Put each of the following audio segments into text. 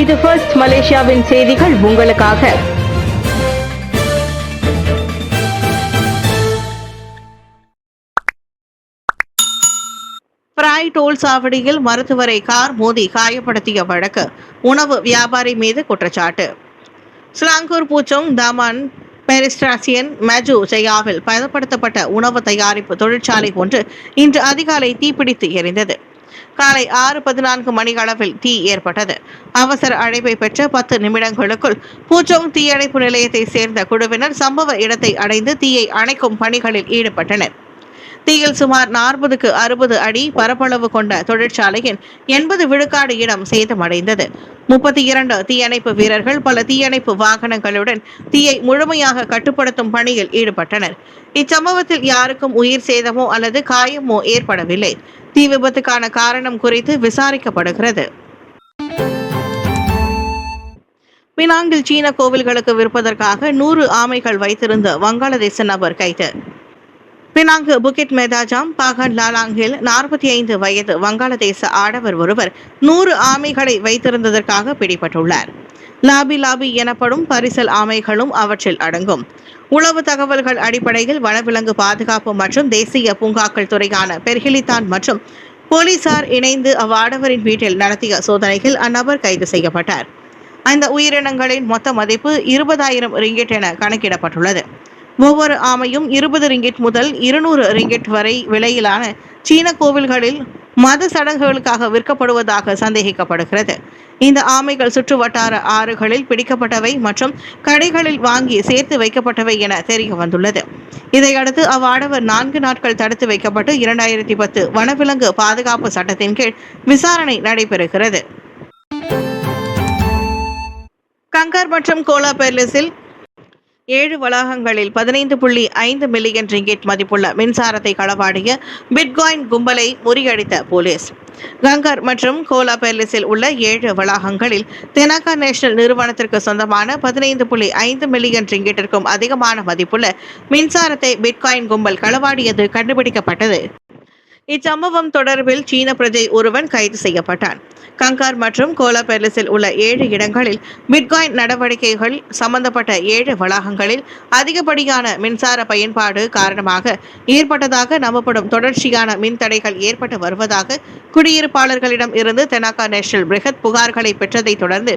இது ஃபர்ஸ்ட் மலேசியாவின் செய்திகள் உங்களுக்காக. பிராய் டோல் சாவடியில் மருத்துவரை கார் மோதி காயப்படுத்திய வழக்கு, உணவு வியாபாரி மீது குற்றச்சாட்டு. ஸ்லாங்கூர் பூச்சோங் தாமான் பெரிஸ்ட்ராசியன் மஜு ஜெயாவில் பதப்படுத்தப்பட்ட உணவு தயாரிப்பு தொழிற்சாலை ஒன்று இன்று அதிகாலை தீப்பிடித்து எரிந்தது. காலை 6:14 மணி அளவில் தீ ஏற்பட்டது. அவசர அழைப்பை பெற்ற 10 நிமிடங்களுக்குள் பூச்சோங் தீயணைப்பு நிலையத்தை சேர்ந்த குழுவினர் சம்பவ இடத்தை அடைந்து தீயை அணைக்கும் பணிகளில் ஈடுபட்டனர். தீயில் சுமார் 40க்கு 60 அடி பரப்பளவு கொண்ட தொழிற்சாலையின் 80 விழுக்காடு இடம் சேதமடைந்தது. 32 தீயணைப்பு வீரர்கள் பல தீயணைப்பு வாகனங்களுடன் தீயை முழுமையாக கட்டுப்படுத்தும் பணியில் ஈடுபட்டனர். இச்சம்பவத்தில் யாருக்கும் உயிர் சேதமோ அல்லது காயமோ ஏற்படவில்லை. தீ விபத்துக்கான காரணம் குறித்து விசாரிக்கப்படுகிறது. பினாங்கில் சீன கோவில்களுக்கு விற்பதற்காக 100 ஆமைகள் வைத்திருந்த வங்காளதேச நபர் கைது. பினாங்கு புகிட் மெதாஜாம் பாகன் லாலாங்கில் 45 வயது வங்காளதேச ஆடவர் ஒருவர் 100 ஆமைகளை வைத்திருந்ததற்காக பிடிபட்டுள்ளார். லாபி எனப்படும் பரிசல் ஆமைகளும் அவற்றில் அடங்கும். உளவு தகவல்கள் அடிப்படையில் வனவிலங்கு பாதுகாப்பு மற்றும் தேசிய பூங்காக்கள் துறையான பெர்ஹிலித்தான் மற்றும் போலீசார் இணைந்து அவ்வாடவரின் வீட்டில் நடத்திய சோதனையில் அந்நபர் கைது செய்யப்பட்டார். அந்த உயிரினங்களின் மொத்த மதிப்பு 20,000 ரிங்கிட் என கணக்கிடப்பட்டுள்ளது. ஒவ்வொரு ஆமையும் 20 ரிங்கிட் முதல் 200 ரிங்கிட் வரை விலையிலான சீன கோவில்களில் மத சடங்குகளுக்காக விற்கப்படுவதாக சந்தேகிக்கப்படுகிறது. இந்த ஆமைகள் சுற்று வட்டார ஆறுகளில் பிடிக்கப்பட்டவை மற்றும் கடைகளில் வாங்கி சேர்த்து வைக்கப்பட்டவை என தெரிய வந்துள்ளது. இதையடுத்து அவ்வாடவர் 4 நாட்கள் தடுத்து வைக்கப்பட்டு 2010 வனவிலங்கு பாதுகாப்பு சட்டத்தின் கீழ் விசாரணை நடைபெறுகிறது. கங்கர் மற்றும் கோலா பெர்லிஸில் 7 வளாகங்களில் 15.5 மில்லியன் ரிங்கிட் மதிப்புள்ள மின்சாரத்தை களவாடிய பிட்காயின் கும்பலை முறியடித்த போலீஸ். கங்கர் மற்றும் கோலா பெர்லிஸில் உள்ள 7 வளாகங்களில் தெனாகா நேஷனல் நிறுவனத்திற்கு சொந்தமான 15.5 மில்லியன் ரிங்கிட்டிற்கும் அதிகமான மதிப்புள்ள மின்சாரத்தை பிட்காயின் கும்பல் களவாடியது கண்டுபிடிக்கப்பட்டது. இச்சம்பவம் தொடர்பில் சீன பிரஜை ஒருவன் கைது செய்யப்பட்டான். கங்கார் மற்றும் கோலா பெர்லிஸில் உள்ள 7 இடங்களில் பிட்காயின் நடவடிக்கைகள் சம்பந்தப்பட்ட 7 வளாகங்களில் அதிகப்படியான மின்சார பயன்பாடு காரணமாக ஏற்பட்டதாக நம்பப்படும் தொடர்ச்சியான மின்தடைகள் ஏற்பட்டு வருவதாக குடியிருப்பாளர்களிடம் இருந்து தெனாகா நேஷனல் பிரிகத் புகார்களை பெற்றதை தொடர்ந்து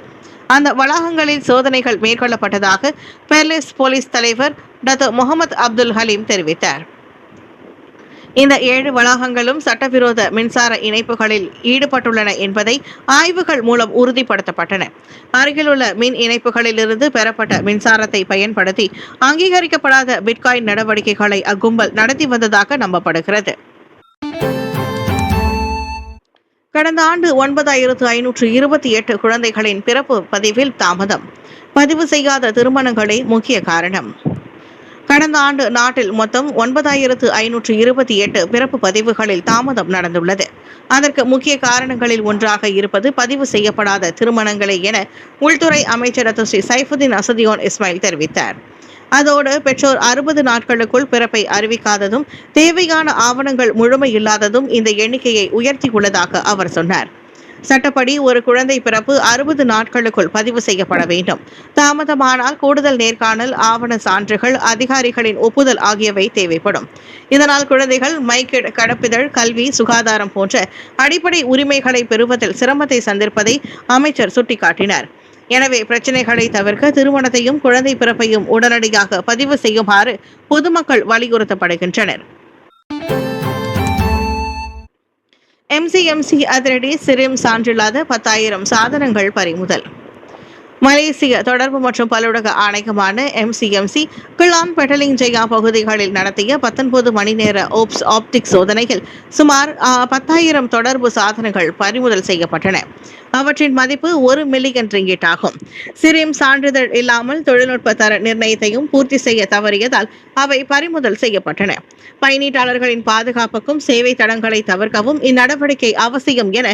அந்த வளாகங்களில் சோதனைகள் மேற்கொள்ளப்பட்டதாக பெர்லிஸ் போலீஸ் தலைவர் டாக்டர் முகமது அப்துல் ஹலீம் தெரிவித்தார். இந்த 7 வளாகங்களும் சட்டவிரோத மின்சார இணைப்புகளில் ஈடுபட்டுள்ளன என்பதை ஆய்வுகள் மூலம் உறுதிப்படுத்தப்பட்டன. அருகிலுள்ள மின் இணைப்புகளிலிருந்து பெறப்பட்ட மின்சாரத்தை பயன்படுத்தி அங்கீகரிக்கப்படாத பிட்காயின் நடவடிக்கைகளை அக்கும்பல் நடத்தி வந்ததாக நம்பப்படுகிறது. கடந்த ஆண்டு 9,528 குழந்தைகளின் பிறப்பு பதிவில் தாமதம். பதிவு செய்யாத திருமணங்களே முக்கிய காரணம். கடந்த ஆண்டு நாட்டில் மொத்தம் 9,528 பிறப்பு பதிவுகளில் தாமதம் நடந்துள்ளது. அதற்கு முக்கிய காரணங்களில் ஒன்றாக இருப்பது பதிவு செய்யப்படாத திருமணங்களே என உள்துறை அமைச்சர் ஸ்ரீ சைஃபுதீன் அசதியோன் இஸ்மாயில் தெரிவித்தார். அதோடு பெற்றோர் 60 நாட்களுக்குள் பிறப்பை அறிவிக்காததும் தேவையான ஆவணங்கள் முழுமையில்லாததும் இந்த எண்ணிக்கையை உயர்த்தியுள்ளதாக அவர் சொன்னார். சட்டப்படி ஒரு குழந்தை பிறப்பு 60 நாட்களுக்குள் பதிவு செய்யப்பட வேண்டும். தாமதமானால் கூடுதல் நேர்காணல், ஆவண சான்றுகள், அதிகாரிகளின் ஒப்புதல் ஆகியவை தேவைப்படும். இதனால் குழந்தைகள் மைக்கெட், கடப்பிதழ், கல்வி, சுகாதாரம் போன்ற அடிப்படை உரிமைகளை பெறுவதில் சிரமத்தை சந்திப்பதை அமைச்சர் சுட்டிக்காட்டினார். எனவே பிரச்சினைகளை தவிர்க்க திருமணத்தையும் குழந்தை பிறப்பையும் உடனடியாக பதிவு செய்யுமாறு பொதுமக்கள் வலியுறுத்தப்படுகின்றனர். MCMC அதிரடி, சிரிம் சான்றில்லாத 10,000 சாதனங்கள் பறிமுதல். மலேசிய தொடர்பு மற்றும் பலுடக ஆணையமான MCMC கிளான் பெட்டலிங் ஜெயா பகுதிகளில் நடத்திய 19 மணி நேர ஆப்டிக் சோதனையில் சுமார் 10,000 தொடர்பு சாதனங்கள் பறிமுதல் செய்யப்பட்டன. அவற்றின் மதிப்பு 1 மில்லியன் ரிங்கிட் ஆகும். சிரிம் சான்றிதழ் இல்லாமல் தொழில்நுட்ப தர நிர்ணயத்தையும் பூர்த்தி செய்ய தவறியதால் அவை பறிமுதல் செய்யப்பட்டன. பயணீட்டாளர்களின் பாதுகாப்புக்கும் சேவை தடங்களை தவிர்க்கவும் இந்நடவடிக்கை அவசியம் என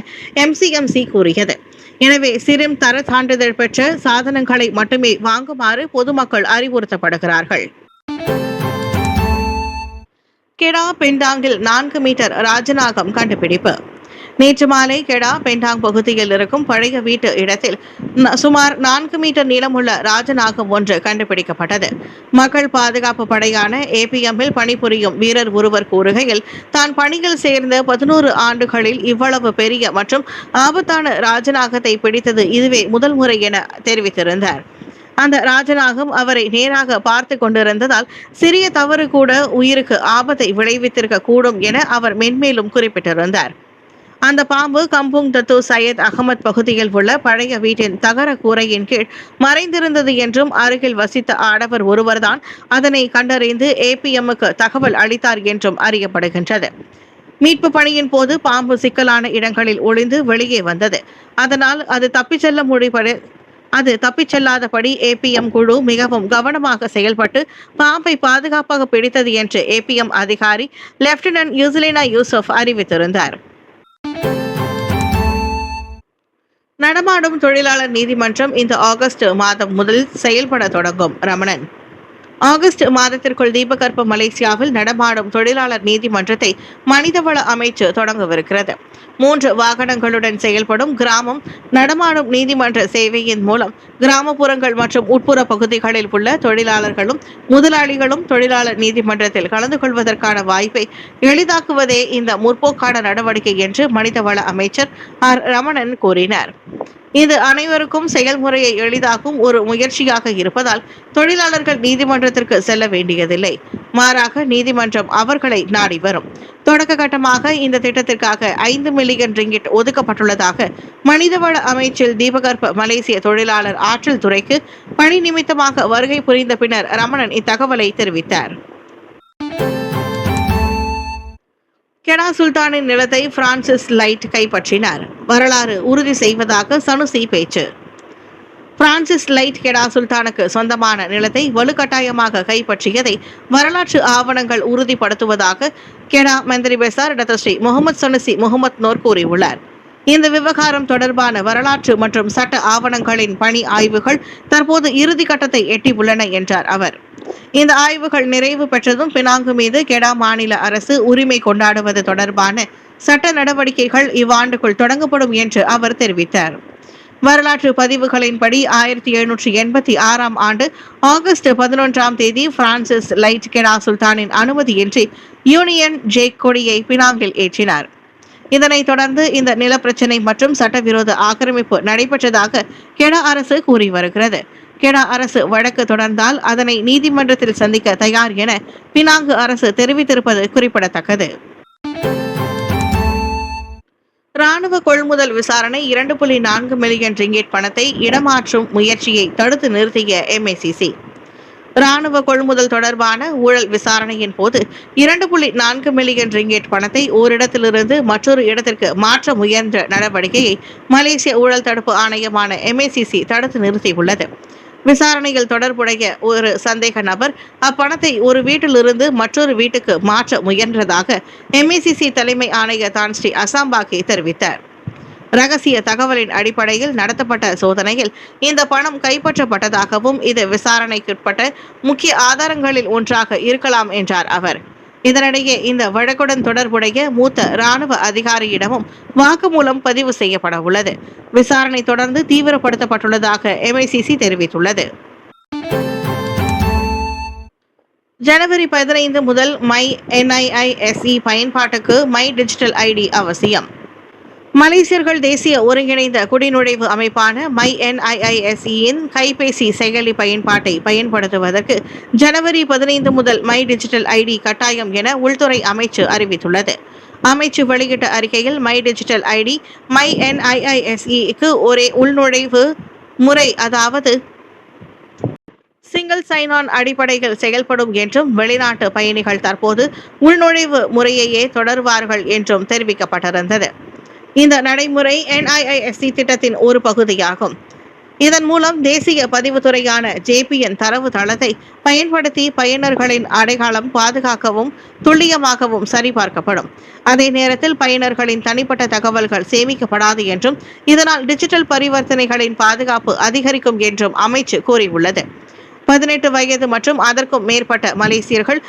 MCMC கூறியது. எனவே சிரிம் தர சான்றிதழ் பெற்ற சாதனங்களை மட்டுமே வாங்குமாறு பொதுமக்கள் அறிவுறுத்தப்படுகிறார்கள். கெடா பெண்டாங்கில் 4 மீட்டர் ராஜநாகம் கண்டுபிடிப்பு. நேற்று மாலை கெடா பெண்டாங் பகுதியில் இருக்கும் பழைய வீட்டு இடத்தில் சுமார் 4 மீட்டர் நீளமுள்ள ராஜநாகம் ஒன்று கண்டுபிடிக்கப்பட்டது. மக்கள் பாதுகாப்பு படையான APM-இல் பணிபுரியும் வீரர் ஒருவர் கூறுகையில், தான் பணியில் சேர்ந்த 11 ஆண்டுகளில் இவ்வளவு பெரிய மற்றும் ஆபத்தான ராஜநாகத்தை பிடித்தது இதுவே முதல் முறை என தெரிவித்திருந்தார். அந்த ராஜநாகம் அவரை நேராக பார்த்து கொண்டிருந்ததால் சிறிய தவறு கூட உயிருக்கு ஆபத்தை விளைவித்திருக்க கூடும் என அவர் மென்மேலும் குறிப்பிட்டிருந்தார். அந்த பாம்பு கம்புங் தத்து சையத் அகமத் பகுதியில் உள்ள பழைய வீட்டின் தகர கூரையின் கீழ் மறைந்திருந்தது என்றும் அருகில் வசித்த ஆடவர் ஒருவர்தான் அதனை கண்டறிந்து APM-க்கு தகவல் அளித்தார் என்றும் அறியப்படுகின்றது. மீட்பு பணியின் போது பாம்பு சிக்கலான இடங்களில் ஒளிந்து வெளியே வந்தது. அதனால் அது தப்பிச் செல்லாதபடி APM குழு மிகவும் கவனமாக செயல்பட்டு பாம்பை பாதுகாப்பாக பிடித்தது என்று APM அதிகாரி லெப்டினன்ட் யூசிலினா யூசுப் அறிவித்திருந்தார். நடமாடும் தொழிலாளர் நீதிமன்றம் இந்த ஆகஸ்ட் மாதம் முதல் செயல்பட தொடங்கும். ரமணன். ஆகஸ்ட் மாதத்திற்குள் தீபகற்ப மலேசியாவில் நடமாடும் தொழிலாளர் நீதிமன்றத்தை மனிதவள அமைச்சு தொடங்கவிருக்கிறது. 3 வாகனங்களுடன் செயல்படும் கிராமம் நடமாடும் நீதிமன்ற சேவையின் மூலம் கிராமப்புறங்கள் மற்றும் உட்புற பகுதிகளில் உள்ள தொழிலாளர்களும் முதலாளிகளும் தொழிலாளர் நீதிமன்றத்தில் கலந்து கொள்வதற்கான வாய்ப்பை எளிதாக்குவதே இந்த முற்போக்கான நடவடிக்கை என்று மனிதவள அமைச்சர் ரமணன் கூறினார். இது அனைவருக்கும் செயல்முறையை எளிதாக்கும் ஒரு முயற்சியாக இருப்பதால் தொழிலாளர்கள் நீதிமன்றத்திற்கு செல்ல வேண்டியதில்லை. மாறாக நீதிமன்றம் அவர்களை நாடி வரும். தொடக்க கட்டமாக இந்த திட்டத்திற்காக 5 மில்லியன் ரிங்கிட் ஒதுக்கப்பட்டுள்ளதாக மனிதவள அமைச்சில் தீபகற்ப மலேசிய தொழிலாளர் ஆற்றல் துறைக்கு பணி நிமித்தமாக வருகை புரிந்த பின்னர் ரமணன் இத்தகவலை தெரிவித்தார். கெடா சுல்தானின் நிலத்தை பிரான்சிஸ் லைட் கைப்பற்றினார். வரலாறு உறுதி செய்வதாக சனுசி பேச்சு. பிரான்சிஸ் லைட் கெடா சுல்தானுக்கு சொந்தமான நிலத்தை வலுக்கட்டாயமாக கைப்பற்றியதை வரலாற்று ஆவணங்கள் உறுதிப்படுத்துவதாக கெடா மந்திரி பெசார் டாக்டர் ஸ்ரீ முகமது சனுசி முகமது நோர் கூறியுள்ளார். இந்த விவகாரம் தொடர்பான வரலாற்று மற்றும் சட்ட ஆவணங்களின் பணி ஆய்வுகள் தற்போது இறுதி கட்டத்தை எட்டியுள்ளன என்றார் அவர். இந்த ஆய்வுகள் நிறைவு பெற்றதும் பினாங்கு மீது கெடா மாநில அரசு உரிமை கொண்டாடுவது தொடர்பான சட்ட நடவடிக்கைகள் இவ்வாண்டுக்குள் தொடங்கப்படும் என்று அவர் தெரிவித்தார். வரலாற்று பதிவுகளின்படி 1786 ஆண்டு ஆகஸ்ட் 11 பிரான்சிஸ் லைட் கெடா சுல்தானின் அனுமதியின்றி யூனியன் ஜேக் கொடியை பினாங்கில் ஏற்றினார். இதனைத் தொடர்ந்து இந்த நிலப்பிரச்சினை மற்றும் சட்டவிரோத ஆக்கிரமிப்பு நடைபெற்றதாக கெடா அரசு கூறி வருகிறது. கெடா அரசு வழக்கு தொடர்ந்தால் அதனை நீதிமன்றத்தில் சந்திக்க தயார் என பினாங்கு அரசு தெரிவித்திருப்பது குறிப்பிடத்தக்கது. ராணுவ கொள்முதல் விசாரணை 2.4 மில்லியன் ரிங்கிட் பணத்தை இடமாற்றும் முயற்சியை தடுத்து நிறுத்திய MACC. ராணுவ கொள்முதல் தொடர்பான ஊழல் விசாரணையின் போது 2.4 மில்லியன் ரிங்கிட் பணத்தை ஓரிடத்திலிருந்து மற்றொரு இடத்திற்கு மாற்ற முயன்ற நடவடிக்கையை மலேசிய ஊழல் தடுப்பு ஆணையமான MACC தடுத்து நிறுத்தியுள்ளது. விசாரணையில் தொடர்புடைய ஒரு சந்தேக நபர் அப்பணத்தை ஒரு வீட்டிலிருந்து மற்றொரு வீட்டுக்கு மாற்ற முயன்றதாக MACC தலைமை ஆணையர் தான் ஸ்ரீ அசாம்பாக்கி தெரிவித்தார். ரகசிய தகவலின் அடிப்படையில் நடத்தப்பட்ட சோதனையில் இந்த பணம் கைப்பற்றப்பட்டதாகவும் இது விசாரணைக்குட்பட்ட முக்கிய ஆதாரங்களில் ஒன்றாக இருக்கலாம் என்றார் அவர். இதனிடையே இந்த வழக்குடன் தொடர்புடைய மூத்த ராணுவ அதிகாரியிடமும் வாக்குமூலம் பதிவு செய்யப்பட உள்ளது. விசாரணை தொடர்ந்து தீவிரப்படுத்தப்பட்டுள்ளதாக MACC தெரிவித்துள்ளது. ஜனவரி 15 முதல் மை NIISE பயன்பாட்டுக்கு மை டிஜிட்டல் ID அவசியம். மலேசியர்கள் தேசிய ஒருங்கிணைந்த குடிநுழைவு அமைப்பான மை NIISE-இன் கைபேசி செயலி பயன்பாட்டை பயன்படுத்துவதற்கு ஜனவரி 15 முதல் மை டிஜிட்டல் ID கட்டாயம் என உள்துறை அமைச்சு அறிவித்துள்ளது. அமைச்சு வெளியிட்ட அறிக்கையில் மை டிஜிட்டல் ID மை NIISE-க்கு ஒரே உள்நுழைவு முறை, அதாவது சிங்கிள் சைன் ஆன் அடிப்படையில் செயல்படும் என்றும் வெளிநாட்டு பயணிகள் தற்போது உள்நுழைவு முறையையே தொடர்வார்கள் என்றும் தெரிவிக்கப்பட்டிருந்தது. இந்த நடைமுறை NIISE திட்டத்தின் ஒரு பகுதியாகும். இதன் மூலம் தேசிய பதிவுத்துறையான JPN தரவு தளத்தை பயன்படுத்தி பயனர்களின் அடையாளம் பாதுகாக்கவும் துல்லியமாகவும் சரிபார்க்கப்படும். அதே நேரத்தில் பயனர்களின் தனிப்பட்ட தகவல்கள் சேமிக்கப்படாது என்றும் இதனால் டிஜிட்டல் பரிவர்த்தனைகளின் பாதுகாப்பு அதிகரிக்கும் என்றும் அமைச்சு கூறியுள்ளது. 18 வயது மற்றும் அதற்கும் மேற்பட்ட மலேசியர்கள்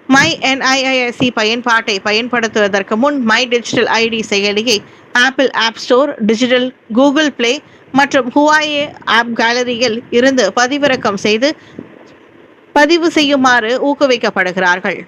மை NIISC பயன்பாட்டை பயன்படுத்துவதற்கு முன் மை டிஜிட்டல் ஐடி செயலியை Apple app store, digital, Google play மற்றும் ஹுவாயே ஆப் கேலரியில் இருந்து பதிவிறக்கம் செய்து பதிவு செய்யுமாறு ஊக்குவிக்கப்படுகிறார்கள்.